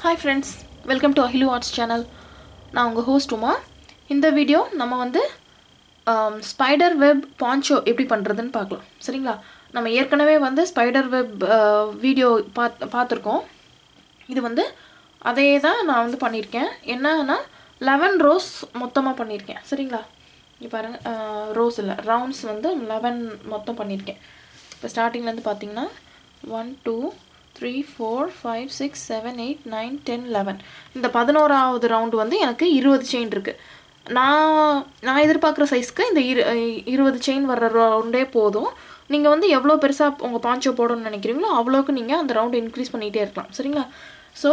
Hi friends, welcome to Ahilu Arts channel. நான் உங்க host Uma. இந்த வீடியோ நம்ம வந்து ஸ்பைடர் வெப் பான்ச்சோ எப்படி பண்றதுன்னு பார்க்கலாம். சரிங்களா? நம்ம ஏற்கனவே வந்து ஸ்பைடர் வெப் வீடியோ பார்த்திருக்கோம். இது வந்து அதே தான் நான் வந்து பண்ணியிருக்கேன். என்னன்னா 11 ரோஸ் மொத்தமா பண்ணியிருக்கேன். சரிங்களா? இங்க பாருங்க ரோஸ் இல்ல ரவுண்ட்ஸ் வந்து 11 மொத்தம் பண்ணியிருக்கேன். இப்போ ஸ்டார்டிங்ல இருந்து பாத்தீங்கன்னா 1 2 3 4 5 6 7 8 9 10 11 இந்த 11வது ரவுண்ட் வந்து எனக்கு 20 செயின் இருக்கு. நான் எதிர்பார்க்குற சைஸ்க்கு இந்த 20 செயின் வர்ற ரவுண்டே போதும். நீங்க வந்து எவ்வளவு பெருசா உங்க பான்ச்சோ போடணும்னு நினைக்கிறீங்களோ அவ்வளவுக்கு நீங்க அந்த ரவுண்ட் இன்க்ரீஸ் பண்ணிட்டே இருக்கலாம். சரிங்களா? சோ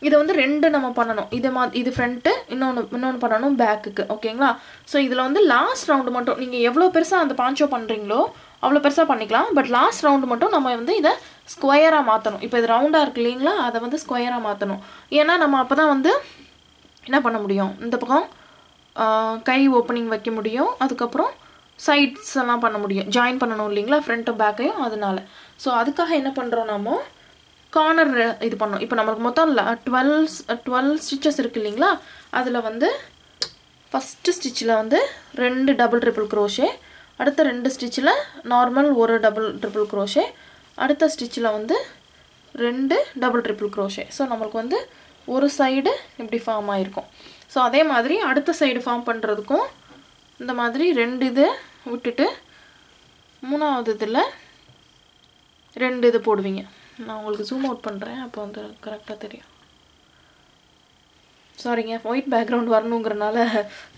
இத வந்து ரெண்டு நம்ம பண்ணனும். இது ஃப்ரண்ட் இன்னொன்னு பண்ணனும் பேக்குக்கு. ஓகேங்களா? சோ இதுல வந்து லாஸ்ட் ரவுண்ட் மட்டும் நீங்க எவ்வளவு பெருசா அந்த பான்ச்சோ பண்றீங்களோ அவ்வளவு பெருசா பண்ணிக்கலாம். பட் லாஸ்ட் ரவுண்ட் மட்டும் நம்ம வந்து இத ஸ்கொயரா மாத்தணும். இப்போ இது ரவுண்டா இருக்கு இல்லீங்களா? அத வந்து ஸ்கொயரா மாத்தணும். ஏன்னா நம்ம அப்பதான் வந்து என்ன பண்ண முடியும்? இந்த பக்கம் கை ஓபனிங் வைக்க முடியும். அதுக்கு அப்புறம் சைட்ஸ் எல்லாம் பண்ண முடியும். ஜாயின் பண்ணனும் இல்லீங்களா? ஃப்ரண்ட் பேக்கையும் அதனால. சோ அதுக்காக என்ன பண்றோம் நாம கார்னர் இது பண்ணோம். இப்போ நமக்கு மொத்தம் 12 ஸ்டிச்சஸ் இருக்கு இல்லீங்களா? அதுல வந்து ஃபர்ஸ்ட் ஸ்டிட்ச்ல வந்து 2 டபுள் ட்ரிபிள் crochet, அடுத்த 2 ஸ்டிட்ச்ல நார்மல் ஒரு டபுள் ட்ரிபிள் crochet, அடுத்த ஸ்டிட்ச்ல வந்து 2 டபுள் ட்ரிபிள் crochet. சோ நமக்கு வந்து ஒரு சைடு இப்படி ஃபார்ம் ஆயிருக்கும். சோ அதே மாதிரி அடுத்த சைடு ஃபார்ம் பண்றதுக்கும் இந்த மாதிரி 2 இது விட்டுட்டு மூணாவது இதுல 2 இது போடுவீங்க. நான் உங்களுக்கு ஜூம் அவுட் பண்றேன். அப்போ வந்து கரெக்ட்டா தெரியும். சாரிங்க, ஒயிட் பேக்ரவுண்ட் வரணும்ங்கறனால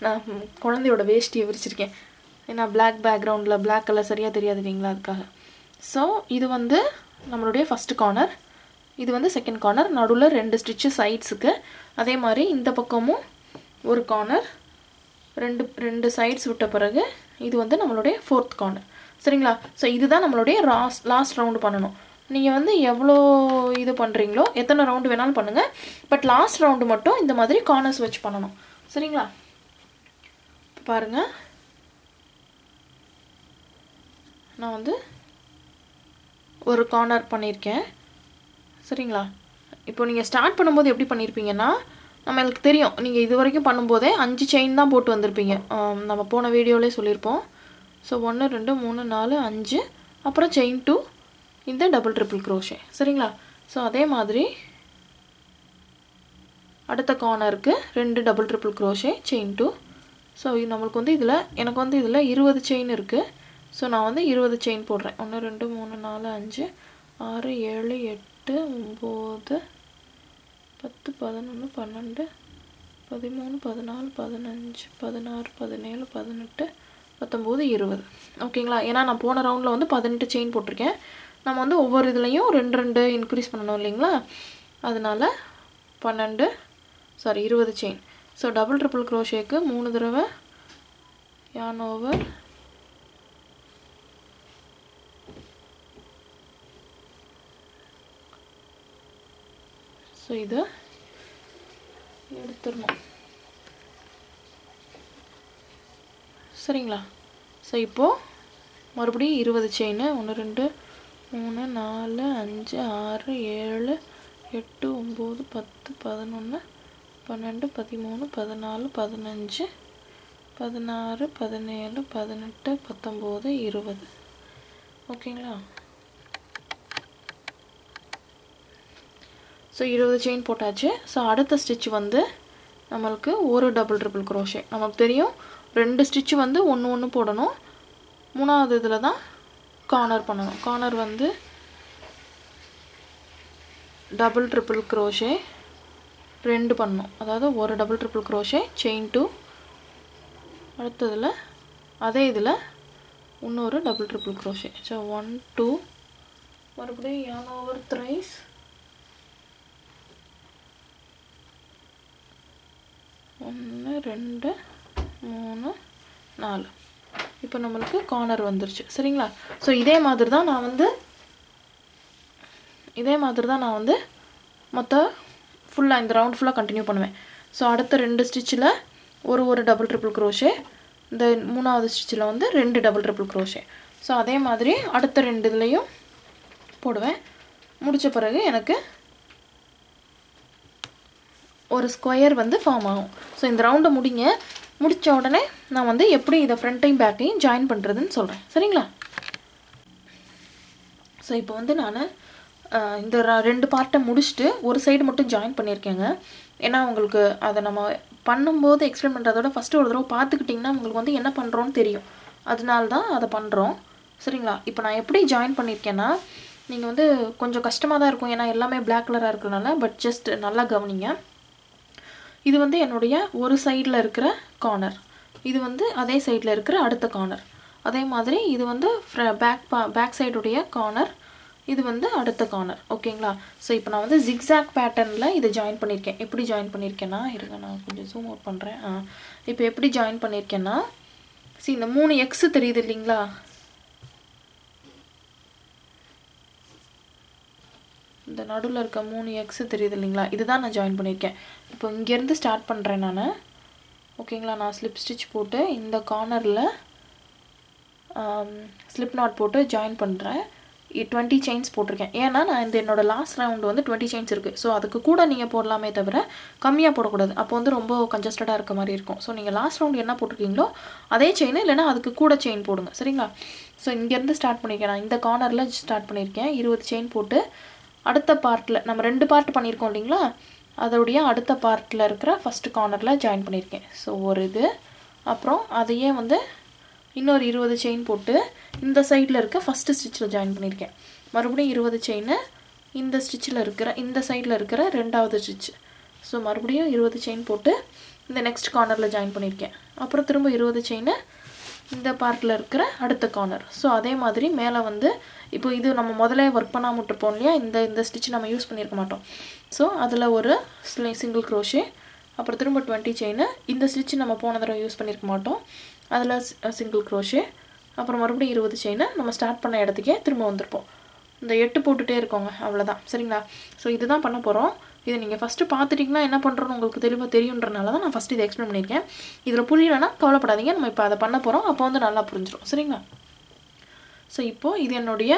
நான் குழந்தையோட வேஷ்டியை விரிச்சிருக்கேன். ஏன்னா Black பேக்ரவுண்ட்ல Black கலர் சரியா தெரியாதுங்களா அதுக்காக. சோ இது வந்து நம்மளுடைய ஃபர்ஸ்ட் கார்னர். இது வந்து செகண்ட் கார்னர். நடுவுல 2 ஸ்டிட்ச் சைட்ஸ்க்கு. அதே மாதிரி இந்த பக்கமும் ஒரு கார்னர். ரெண்டு சைட்ஸ் விட்ட பிறகு இது வந்து நம்மளுடைய ஃபோர்த் கார்னர். சரிங்களா? சோ இதுதான் நம்மளுடைய லாஸ்ட் ரவுண்ட் பண்ணனும். நீங்க வந்து எவ்வளோ இது பண்றீங்களோ எத்தனை ரவுண்ட் வேணாலும் பண்ணுங்க. பட் லாஸ்ட் ரவுண்ட் மட்டும் இந்த மாதிரி கார்னர்ஸ் வச்சு பண்ணனும். சரிங்களா? பாருங்க. நான் வந்து ஒரு கார்னர் பண்ணிருக்கேன். சரிங்களா? இப்போ நீங்க ஸ்டார்ட் பண்ணும்போது எப்படி பண்ணிருப்பீங்கன்னா நமக்கு தெரியும். நீங்க இது வரைக்கும் பண்ணும்போதே 5 செயின் தான் போட்டு வந்திருப்பீங்க. நம்ம போன வீடியோலயே சொல்லிருப்போம். சோ 1 2 3 4 5 அப்புறம் செயின் 2 இந்த டபுள் ட்ரிபிள் crochet. சரிங்களா? சோ அதே மாதிரி அடுத்த கார்னருக்கு 2 double triple crochet, chain 2. So நமக்கு வந்து எனக்கு வந்து இதுல 20 செயின் இருக்கு. சோ நான் வந்து 20 செயின் போடுறேன். 1 2 3 4 5 6 7 8 9 10 11 12 13 14 15 16 17 18 19 20. ஓகேங்களா? ஏன்னா நான் போன ரவுண்ட்ல வந்து 18 செயின் போட்டுருக்கேன். நம்ம வந்து ஒவ்வொரு இதுலயும் 2 இன்க்ரீஸ் பண்ணனும் இல்லீங்களா? அதனால 20 செயின். சோ டபுள் ட்ரிபிள் crochetக்கு 3 தடவை yarn over சோ இத எடுத்துறணும். சரிங்களா? சோ இப்போ மறுபடியும் 20 செயின். 1 2 3 4 5 6 7 8 9 10 11 12 13 14 15 16 17 18 19 20. ஓகேங்களா? சோ 20 செயின் போட்டாச்சு. சோ அடுத்த ஸ்டிட்ச் வந்து நமக்கு ஒரு டபுள் ட்ரிபிள் crochet. நமக்கு தெரியும் 2 ஸ்டிட்ச் வந்து ஒன்னு போடணும். மூணாவது இதுல தான் கார்னர் பண்ணனும். கார்னர் வந்து டபுள் ட்ரிபிள் crochet 2 பண்ணனும். அதாவது ஒரு டபுள் ட்ரிபிள் crochet, செயின் 2. அடுத்ததுல அதே இதுல இன்னொரு டபுள் ட்ரிபிள் crochet. சோ 1 2 மறுபடியும் yarn over thrice. 1 2 3 4. இப்போ நமக்கு கார்னர் வந்துருச்சு. சரிங்களா? சோ இதே மாதிரி தான் நான் வந்து மொத்த ஃபுல்லா இந்த ரவுண்ட் ஃபுல்லா கண்டினியூ பண்ணுவேன். சோ அடுத்த 2 ஸ்டிட்ச்ல ஒரு டபுள் ட்ரிபிள் crochet, இந்த மூணாவது ஸ்டிட்ச்ல வந்து 2 டபுள் ட்ரிபிள் crochet. சோ அதே மாதிரி அடுத்த 2 இதுலயும் போடுவேன். முடிச்ச பிறகு எனக்கு ஒரு ஸ்கொயர் வந்து ஃபார்ம் ஆகும். ஸோ இந்த ரவுண்டை முடித்த உடனே நான் வந்து எப்படி இதை ஃப்ரண்ட்டையும் பேக்கையும் ஜாயின் பண்ணுறதுன்னு சொல்கிறேன். சரிங்களா? ஸோ இப்போ வந்து நான் இந்த 2 பார்ட்டை முடிச்சுட்டு ஒரு சைடு மட்டும் ஜாயின் பண்ணியிருக்கேங்க. ஏன்னா உங்களுக்கு அதை நம்ம பண்ணும்போது எக்ஸ்பிளைன் பண்ணுறதோட ஃபஸ்ட்டு ஒரு தடவை பார்த்துக்கிட்டிங்கன்னா உங்களுக்கு வந்து என்ன பண்ணுறோன்னு தெரியும். அதனால தான் அதை பண்ணுறோம். சரிங்களா? இப்போ நான் எப்படி ஜாயின் பண்ணியிருக்கேன்னா, நீங்கள் வந்து கொஞ்சம் கஷ்டமாக தான் இருக்கும், ஏன்னா எல்லாமே பிளாக் கலராக இருக்கிறனால. பட் ஜஸ்ட் நல்லா கவனிங்க. இது வந்து என்னுடைய ஒரு சைடில் இருக்கிற கார்னர், இது வந்து அதே சைடில் இருக்கிற அடுத்த கார்னர், அதே மாதிரி இது வந்து பேக் சைடுடைய கார்னர், இது வந்து அடுத்த கார்னர். ஓகேங்களா? ஸோ இப்போ நான் வந்து ஜிக்ஸாக் பேட்டர்னில் இதை ஜாயின் பண்ணியிருக்கேன். எப்படி ஜாயின் பண்ணியிருக்கேன்னா, இருங்க நான் கொஞ்சம் ஜூம் அவுட் பண்ணுறேன். இப்போ எப்படி ஜாயின் பண்ணியிருக்கேன்னா, இந்த 3 எக்ஸு தெரியுது இல்லைங்களா? இந்த நடுவில் இருக்க 3 எக்ஸு தெரியுது இல்லைங்களா? இதுதான் நான் ஜாயின் பண்ணியிருக்கேன். இப்போ இங்கேருந்து ஸ்டார்ட் பண்ணுறேன் நான். ஓகேங்களா? நான் ஸ்லிப் ஸ்டிச் போட்டு இந்த கார்னரில் ஸ்லிப் நாட் போட்டு ஜாயின் பண்ணுறேன். 20 செயின்ஸ் போட்டிருக்கேன். ஏன்னா நான் என்னோடய லாஸ்ட் ரவுண்டு வந்து 20 செயின்ஸ் இருக்குது. ஸோ அதுக்கு கூட நீங்கள் போடலாமே தவிர கம்மியாக போடக்கூடாது. அப்போ வந்து ரொம்ப கன்ஜஸ்டடாக இருக்க மாதிரி இருக்கும். ஸோ நீங்கள் லாஸ்ட் ரவுண்டு என்ன போட்டிருக்கீங்களோ அதே செயின், இல்லைனா அதுக்கு கூட செயின் போடுங்க. சரிங்களா? ஸோ இங்கேருந்து ஸ்டார்ட் பண்ணியிருக்கேன். நான் இந்த கார்னரில் ஸ்டார்ட் பண்ணியிருக்கேன். 20 செயின் போட்டு அடுத்த பார்ட்டில் நம்ம 2 பார்ட் பண்ணியிருக்கோம் இல்லைங்களா, அதோடைய அடுத்த பார்ட்டில் இருக்கிற ஃபஸ்ட்டு கார்னரில் ஜாயின் பண்ணியிருக்கேன். ஸோ ஒரு இது, அப்புறம் அதையே வந்து இன்னொரு 20 செயின் போட்டு இந்த சைடில் இருக்க ஃபஸ்ட்டு ஸ்டிச்சில் ஜாயின் பண்ணியிருக்கேன். மறுபடியும் 20 செயின் இந்த ஸ்டிச்சில் இருக்கிற இந்த சைடில் இருக்கிற 2வது ஸ்டிச். ஸோ மறுபடியும் 20 செயின் போட்டு இந்த நெக்ஸ்ட் கார்னரில் ஜாயின் பண்ணியிருக்கேன். அப்புறம் திரும்ப 20 செயின் இந்த பார்ட்டில் இருக்கிற அடுத்த கார்னர். ஸோ அதே மாதிரி மேலே வந்து இப்போ இது நம்ம முதலே ஒர்க் பண்ணாமல் விட்டுருப்போம் இல்லையா, இந்த ஸ்டிச் நம்ம யூஸ் பண்ணியிருக்க மாட்டோம். ஸோ அதில் ஒரு சிங்கிள் க்ரோஷே, அப்புறம் திரும்ப 20 செயின், இந்த ஸ்டிச் நம்ம போன தடவை யூஸ் பண்ணியிருக்க மாட்டோம், அதில் சிங்கிள் க்ரோஷே, அப்புறம் மறுபடியும் 20 செயின் நம்ம ஸ்டார்ட் பண்ண இடத்துக்கே திரும்ப வந்திருப்போம். இந்த 8 போட்டுகிட்டே இருக்கோங்க, அவ்வளோதான். சரிங்களா? ஸோ இதுதான் பண்ண போகிறோம். இதை நீங்கள் ஃபஸ்ட்டு பார்த்துட்டிங்கன்னா என்ன பண்ணுறோன்னு உங்களுக்கு தெளிவாக தெரியுன்றனால தான் நான் ஃபஸ்ட்டு இதை எக்ஸ்பிளைன் பண்ணியிருக்கேன். இதில் புரியலைன்னா கவலைப்படாதீங்க, நம்ம இப்போ அதை பண்ண போகிறோம், அப்போ வந்து நல்லா புரிஞ்சிடும். சரிங்களா? ஸோ இப்போது இது என்னுடைய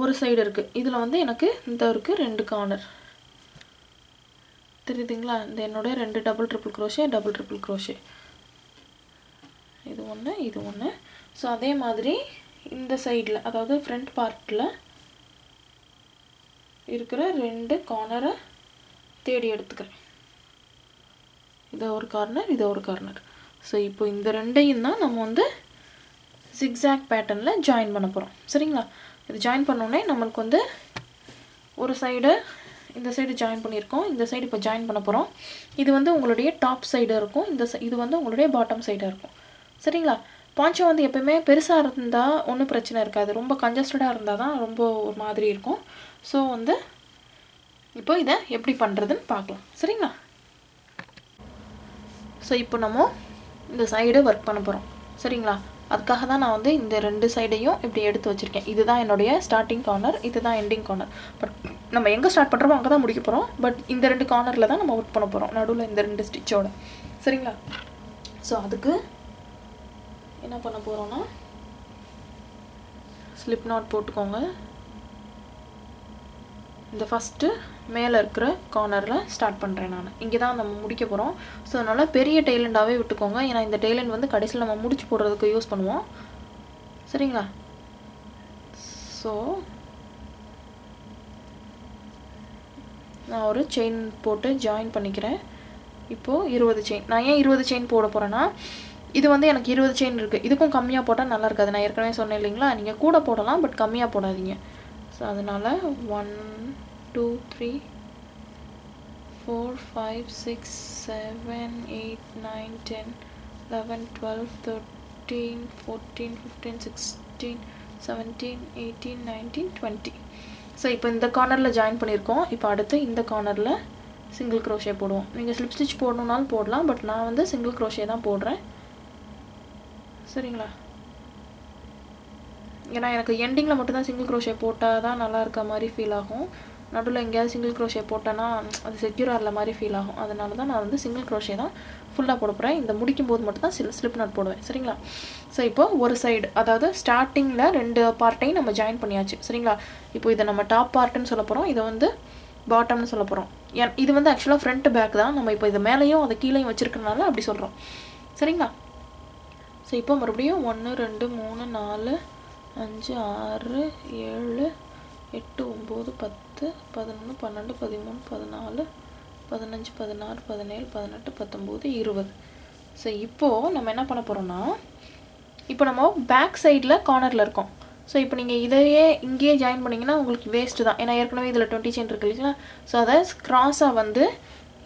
ஒரு சைடு இருக்குது. இதில் வந்து எனக்கு இந்த இருக்குது 2 கார்னர் தெரியுதுங்களா? இந்த என்னுடைய 2 double triple crochet, double triple crochet, இது ஒன்று, இது ஒன்று. ஸோ அதே மாதிரி இந்த சைடில், அதாவது ஃப்ரண்ட் பார்ட்டில் இருக்கிற 2 கார்னரை தேடி எடுத்துக்கிறேன். இதை ஒரு கார்னர், இதை ஒரு கார்னர். ஸோ இப்போ இந்த 2ஐயும் தான் நம்ம வந்து ஜிக்ஸாக் பேட்டர்னில் ஜாயின் பண்ண போகிறோம். சரிங்களா? இது ஜாயின் பண்ணோடனே நம்மளுக்கு வந்து ஒரு சைடு, இந்த சைடு ஜாயின் பண்ணியிருக்கோம், இந்த சைடு இப்போ ஜாயின் பண்ண போகிறோம். இது வந்து உங்களுடைய டாப் சைடு இருக்கும், இது வந்து உங்களுடைய பாட்டம் சைடாக இருக்கும். சரிங்களா? பாஞ்சோ வந்து எப்போயுமே பெருசாக இருந்தால் ஒன்றும் பிரச்சனை இருக்காது, ரொம்ப கன்ஜஸ்டடாக இருந்தால் தான் ரொம்ப ஒரு மாதிரி இருக்கும். ஸோ வந்து இப்போ இதை எப்படி பண்ணுறதுன்னு பார்க்கலாம். சரிங்களா? ஸோ இப்போ நம்ம இந்த சைடு ஒர்க் பண்ண போகிறோம். சரிங்களா? அதுக்காக தான் நான் வந்து இந்த 2 சைடையும் இப்படி எடுத்து வச்சுருக்கேன். இதுதான் என்னுடைய ஸ்டார்டிங் கார்னர், இதுதான் எண்டிங் கார்னர். பட் நம்ம எங்கே ஸ்டார்ட் பண்ணுறோமோ அங்கே தான் முடிக்க போகிறோம். பட் இந்த 2 கார்னரில் தான் நம்ம ஒர்க் பண்ண போகிறோம், நடுவில் இந்த 2 ஸ்டிச்சோட. சரிங்களா? ஸோ அதுக்கு என்ன பண்ண போகிறோன்னா, ஸ்லிப் நாட் போட்டுக்கோங்க. இந்த ஃபஸ்ட்டு மேலே இருக்கிற கார்னரில் ஸ்டார்ட் பண்ணுறேன் நான். இங்கே தான் நம்ம முடிக்க போகிறோம். ஸோ அதனால் பெரிய டெய்லண்டாகவே விட்டுக்கோங்க, ஏன்னா இந்த டெய்லண்ட் வந்து கடைசியில் நம்ம முடிச்சு போடுறதுக்கு யூஸ் பண்ணுவோம். சரிங்களா? ஸோ நான் ஒரு செயின் போட்டு ஜாயின் பண்ணிக்கிறேன். இப்போது 20 செயின். நான் ஏன் 20 செயின் போட போகிறேன்னா, இது வந்து எனக்கு 20 செயின் இருக்குது, இதுக்கும் கம்மியாக போட்டால் நல்லா இருக்காது. நான் ஏற்கனவே சொன்னேன் இல்லைங்களா, நீங்கள் கூட போடலாம், பட் கம்மியாக போடாதீங்க. ஸோ அதனால் 1 2 3 4 5 6 7 8 9 10 11 12 13 14 15 16 17 18 19 20. ஸோ இப்போ இந்த கார்னரில் ஜாயின் பண்ணியிருக்கோம். இப்போ அடுத்து இந்த கார்னரில் சிங்கிள் க்ரோஷே போடுவோம். நீங்கள் ஸ்லிப் ஸ்டிச் போடணுன்னாலும் போடலாம், பட் நான் வந்து சிங்கிள் க்ரோஷே தான் போடுறேன். சரிங்களா? ஏன்னா எனக்கு எண்டிங்கில் மட்டும்தான் சிங்கிள் க்ரோஷே போட்டால் தான் நல்லா இருக்க மாதிரி ஃபீல் ஆகும். நடுவில் எங்கேயாவது சிங்கிள் க்ரோஷே போட்டேன்னா அது செக்யூராக இல்லை மாதிரி ஃபீல் ஆகும். அதனால தான் நான் வந்து சிங்கிள் க்ரோஷே தான் ஃபுல்லாக போட போகிறேன். இந்த முடிக்கும் போது மட்டும் தான் ஸ்லிப் நாட் போடுவேன். சரிங்களா? ஸோ இப்போ ஒரு சைடு, அதாவது ஸ்டார்டிங்கில் 2 பார்ட்டையும் நம்ம ஜாயின் பண்ணியாச்சு. சரிங்களா? இப்போ இதை நம்ம டாப் பார்ட்டுன்னு சொல்ல போகிறோம், இதை வந்து பாட்டம்னு சொல்ல போகிறோம். இது வந்து ஆக்சுவலாக ஃப்ரண்ட் பேக் தான். நம்ம இப்போ இது மேலேயும் அதை கீழேயும் வச்சுருக்கனால அப்படி சொல்கிறோம். சரிங்களா? ஸோ இப்போ மறுபடியும் 1 2 3 4 5 6 7 8 9 10 11 12 13 14 15 16 17 18 19 20. ஸோ இப்போது நம்ம என்ன பண்ண போகிறோம்னா, இப்போ நம்ம பேக் சைடில் கார்னரில் இருக்கோம். ஸோ இப்போ நீங்கள் இதையே இங்கேயே ஜாயின் பண்ணிங்கன்னா உங்களுக்கு வேஸ்ட்டு தான். ஏன்னா ஏற்கனவே இதில் 20 செயின் இருக்குது இல்லைங்களா? ஸோ அதை க்ராஸாக வந்து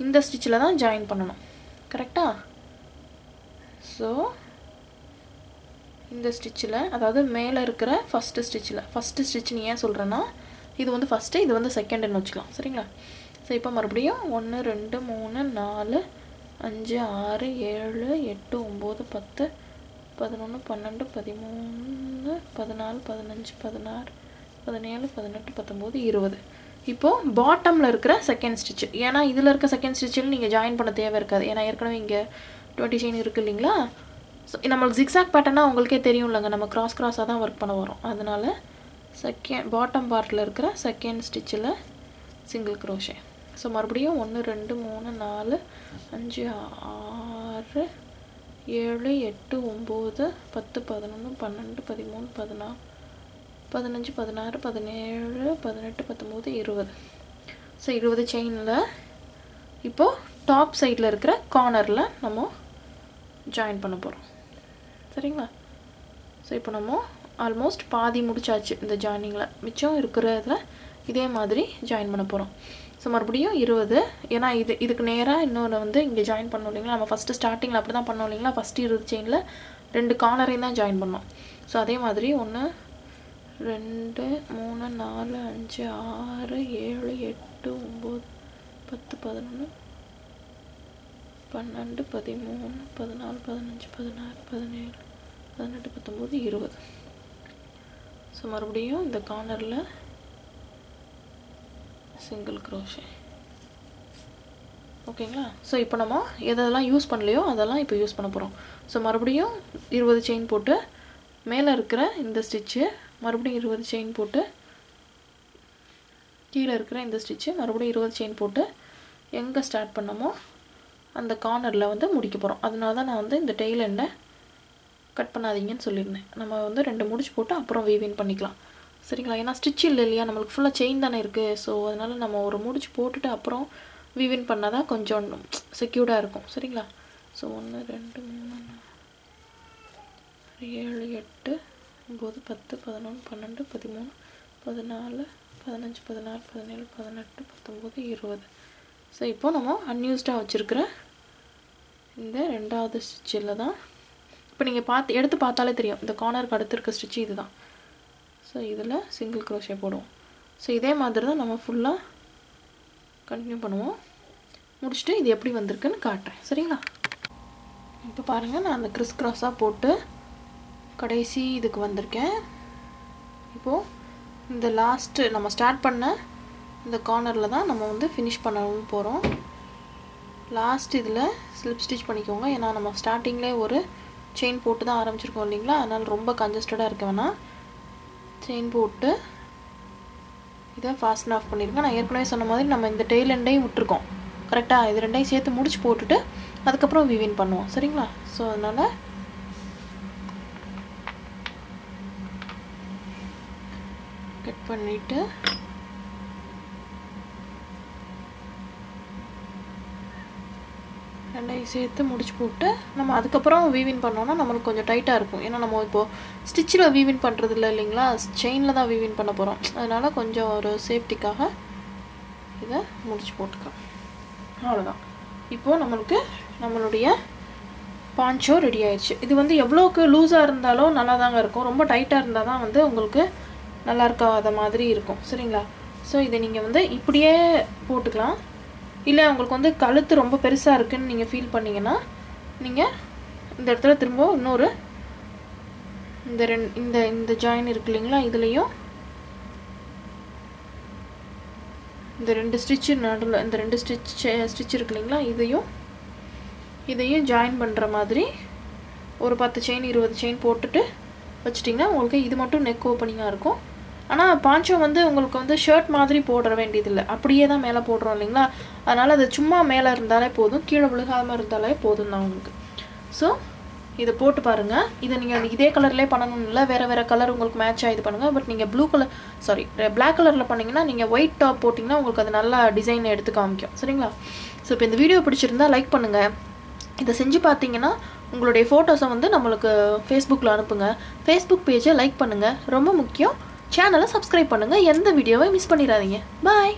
இந்த ஸ்டிச்சில் தான் ஜாயின் பண்ணணும். கரெக்டாக? ஸோ இந்த ஸ்டிச்சில், அதாவது மேலே இருக்கிற ஃபஸ்ட்டு ஸ்டிச் நீ ஏன் சொல்கிறேன்னா, இது வந்து ஃபஸ்ட்டு, இது வந்து செகண்டுன்னு வச்சுக்கலாம். சரிங்களா? ஸோ இப்போ மறுபடியும் 1 2 3 4 5 6 7 8 9 10 11 12 13 14 15 16 17 18 19 20. இப்போது பாட்டமில் இருக்கிற செகண்ட் ஸ்டிச்சு, ஏன்னா இதில் இருக்க செகண்ட் ஸ்டிச்சில் நீங்கள் ஜாயின் பண்ண தேவை இருக்காது. ஏன்னா ஏற்கனவே இங்கே 20 செயின் இருக்குது இல்லைங்களா? ஸோ நம்மளுக்கு ஜிக்ஸாக் பேட்டர்னா உங்களுக்கே தெரியும் இல்லைங்க, நம்ம க்ராஸாக தான் ஒர்க் பண்ண வரோம். அதனால் பாட்டம் பார்ட்டில் இருக்கிற செகண்ட் ஸ்டிச்சில் சிங்கிள் க்ரோஷே. ஸோ மறுபடியும் 1 2 3 4 5 6 7 8 9 10 11 12 13 14 15 16 17 18 19 20. ஸோ 20 செயினில் இப்போது டாப் சைடில் இருக்கிற கார்னரில் நம்ம ஜாயின் பண்ண போகிறோம். சரிங்களா? ஸோ இப்போ நம்ம ஆல்மோஸ்ட் பாதி முடிச்சாச்சு இந்த ஜாயினிங்கில். மிச்சம் இருக்கிறதுல இதே மாதிரி ஜாயின் பண்ண போகிறோம். ஸோ மறுபடியும் 20, ஏன்னா இதுக்கு நேராக இன்னொன்று வந்து இங்கே ஜாயின் பண்ணோம் இல்லைங்களா? நம்ம ஃபஸ்ட்டு ஸ்டார்டிங்கில் அப்படி தான் பண்ணோம் இல்லைங்களா? ஃபஸ்ட்டு 20 செயினில் 2 கார்னரையும் தான் ஜாயின் பண்ணோம். ஸோ அதே மாதிரி 1 2 3 4 5 6 7 8 9 10 11 12 13 14 15 16 17 18 19 20. ஸோ மறுபடியும் இந்த கார்னரில் சிங்கிள் க்ரோஷே. ஓகேங்களா? ஸோ இப்போ நம்ம எதெல்லாம் யூஸ் பண்ணலையோ அதெல்லாம் இப்போ யூஸ் பண்ண போகிறோம். ஸோ மறுபடியும் 20 செயின் போட்டு மேலே இருக்கிற இந்த ஸ்டிச்சு, மறுபடியும் 20 செயின் போட்டு கீழே இருக்கிற இந்த ஸ்டிச்சு, மறுபடியும் 20 செயின் போட்டு எங்கே ஸ்டார்ட் பண்ணமோ அந்த கார்னரில் வந்து முடிக்க போகிறோம். அதனால தான் நான் வந்து இந்த டெய்ல் எண்டை கட் பண்ணாதீங்கன்னு சொல்லியிருந்தேன். நம்ம வந்து 2 முடிச்சு போட்டு அப்புறம் வீவின் பண்ணிக்கலாம். சரிங்களா? ஏன்னா ஸ்டிச் இல்லை இல்லையா, நம்மளுக்கு ஃபுல்லாக செயின் தானே இருக்குது. ஸோ அதனால் நம்ம ஒரு முடிச்சு போட்டுட்டு அப்புறம் வீவின் பண்ணால் தான் கொஞ்சம் செக்யூர்டாக இருக்கும். சரிங்களா? ஸோ 1 2 3 7 8 9 10 11 12 13 14 15 16 17 18 19 20. ஸோ இப்போது நம்ம அன்யூஸ்டாக வச்சுருக்கிற இந்த 2வது ஸ்டிச்சில் தான் இப்போ நீங்கள் எடுத்து பார்த்தாலே தெரியும், இந்த கார்னருக்கு அடுத்து இருக்க ஸ்டிச்சு இது தான். ஸோ இதில் சிங்கிள் க்ரோஷே போடுவோம். ஸோ இதே மாதிரி தான் நம்ம ஃபுல்லாக கண்டினியூ பண்ணுவோம். முடிச்சுட்டு இது எப்படி வந்திருக்குன்னு காட்டுறேன். சரிங்களா? இப்போ பாருங்கள், நான் அந்த கிறிஸ் க்ராஸாக போட்டு கடைசி இதுக்கு வந்திருக்கேன். இப்போது இந்த லாஸ்ட்டு நம்ம ஸ்டார்ட் பண்ண இந்த கார்னரில் தான் நம்ம வந்து ஃபினிஷ் பண்ணவும் போகிறோம். லாஸ்ட் இதில் ஸ்லிப் ஸ்டிச் பண்ணிக்கோங்க. ஏன்னா நம்ம ஸ்டார்டிங்லேயே ஒரு செயின் போட்டு தான் ஆரம்பிச்சிருக்கோம் இல்லைங்களா? அதனால் ரொம்ப கன்ஜஸ்டடாக இருக்க வேணாம். செயின் போட்டு இதை ஃபாஸ்டன் ஆஃப் பண்ணிடுங்க. நான் ஏற்கனவே சொன்ன மாதிரி நம்ம இந்த டெய்ல் எண்டையும் விட்டுருக்கோம். கரெக்டாக இது 2யும் சேர்த்து முடிச்சு போட்டுட்டு அதுக்கப்புறம் வீவின் பண்ணுவோம். சரிங்களா? ஸோ அதனால் கட் பண்ணிவிட்டு ரெண்டையும் சேர்த்து முடிச்சு போட்டு நம்ம அதுக்கப்புறம் வீவின் பண்ணோன்னா நம்மளுக்கு கொஞ்சம் டைட்டாக இருக்கும். ஏன்னா நம்ம இப்போது ஸ்டிச்சில் வீவின் பண்ணுறது இல்லை இல்லைங்களா, செயினில் தான் வீவின் பண்ண போகிறோம். அதனால் கொஞ்சம் ஒரு சேஃப்டிக்காக இதை முடிச்சு போட்டுக்கலாம். அவ்வளோதான். இப்போது நம்மளுடைய பான்ச்சோ ரெடி ஆயிடுச்சு. இது வந்து எவ்வளோக்கு லூஸாக இருந்தாலும் நல்லா தாங்க இருக்கும். ரொம்ப டைட்டாக இருந்தால் தான் வந்து உங்களுக்கு நல்லா இருக்காத மாதிரி இருக்கும். சரிங்களா? ஸோ இதை நீங்கள் வந்து இப்படியே போட்டுக்கலாம். இல்லை உங்களுக்கு வந்து கழுத்து ரொம்ப பெருசாக இருக்குதுன்னு நீங்கள் ஃபீல் பண்ணிங்கன்னா நீங்கள் இந்த இடத்துல திரும்ப இன்னொரு இந்த ஜாயின் இருக்கு இல்லைங்களா, இதுலேயும் இந்த 2 ஸ்டிச்சு நடுவில் இந்த 2 ஸ்டிச் இருக்கு இல்லைங்களா, இதையும் ஜாயின் பண்ணுற மாதிரி ஒரு 10 செயின் 20 செயின் போட்டுட்டு வச்சிட்டிங்கன்னா உங்களுக்கு இது மட்டும் நெக் ஓப்பனிங்காக இருக்கும். ஆனால் பாஞ்சோ வந்து உங்களுக்கு வந்து ஷர்ட் மாதிரி போட வேண்டியதில்லை, அப்படியே தான் மேலே போடுறோம் இல்லைங்களா. அதனால் அது சும்மா மேலே இருந்தாலே போதும், கீழே விழுகாமல் இருந்தாலே போதும் தான் உங்களுக்கு. ஸோ இதை போட்டு பாருங்கள். இதை நீங்கள் இதே கலர்லேயே பண்ணணும் இல்லை, வேறு வேறு கலர் உங்களுக்கு மேட்சாக இது பண்ணுங்கள். பட் நீங்கள் பிளாக் கலரில் பண்ணிங்கன்னா நீங்கள் ஒயிட் டாப் போட்டிங்கன்னா உங்களுக்கு அது நல்லா டிசைன் எடுத்து காமிக்கும். சரிங்களா? ஸோ இப்போ இந்த வீடியோ பிடிச்சிருந்தா லைக் பண்ணுங்கள். இதை செஞ்சு பார்த்தீங்கன்னா உங்களுடைய ஃபோட்டோஸை வந்து நம்மளுக்கு ஃபேஸ்புக்கில் அனுப்புங்க. ஃபேஸ்புக் பேஜை லைக் பண்ணுங்கள், ரொம்ப முக்கியம். சேனலை சப்ஸ்கிரைப் பண்ணுங்கள், எந்த வீடியோவை மிஸ் பண்ணிடாதீங்க. பாய்.